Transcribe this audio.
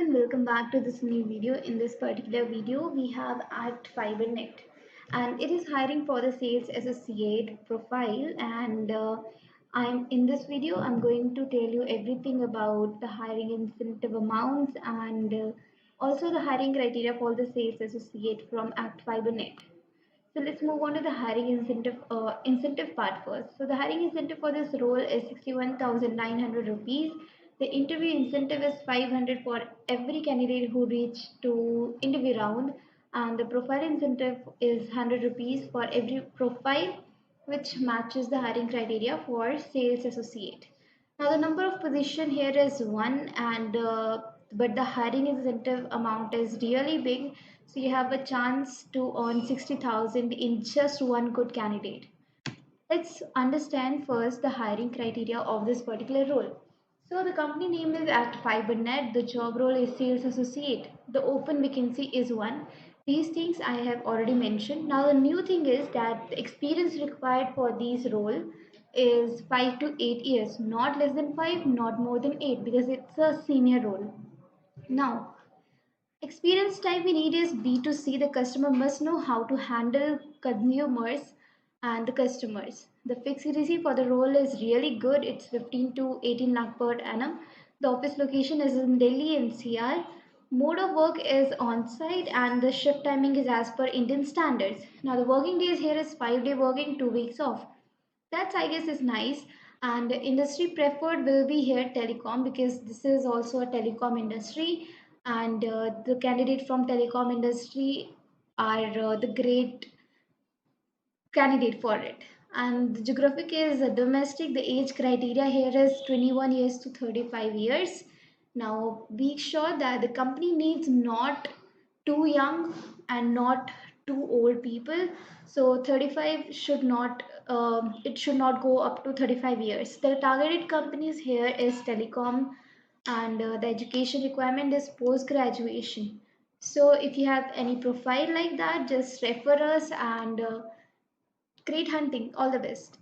everyone, welcome back to this new video. In this particular video, we have at Fibernet and it is hiring for the sales associate profile and I'm in this video I'm going to tell you everything about the hiring incentive amounts and also the hiring criteria for the sales associate from Act Fibernet. So let's move on to the hiring incentive part first. So the hiring incentive for this role is 61,900 rupees. The interview incentive is 500 for every candidate who reached to interview round, and the profile incentive is 100 rupees for every profile which matches the hiring criteria for sales associate. Now the number of position here is one, and but the hiring incentive amount is really big, so you have a chance to earn 60,000 in just one good candidate. Let's understand first the hiring criteria of this particular role. So the company name is at Fibernet. The job role is sales associate. The open vacancy is one. These things I have already mentioned. Now the new thing is that the experience required for this role is 5 to 8 years, not less than 5, not more than 8, because it's a senior role. Now experience type we need is B2C. The customer must know how to handle consumers and the customers. The fixed CTC for the role is really good. It's 15 to 18 lakh per annum. The office location is in Delhi NCR. Mode of work is on site and the shift timing is as per Indian standards. Now the working days here is 5-day working, 2 weeks off. That's I guess is nice. And the industry preferred will be here telecom, because this is also a telecom industry, and the candidate from telecom industry are the great candidate for it. And the geographic is domestic. The age criteria here is 21 years to 35 years. Now be sure that the company needs not too young and not too old people. So 35 should not it should not go up to 35 years. The targeted companies here is telecom, and the education requirement is post graduation. So if you have any profile like that, just refer us, and great hunting. All the best.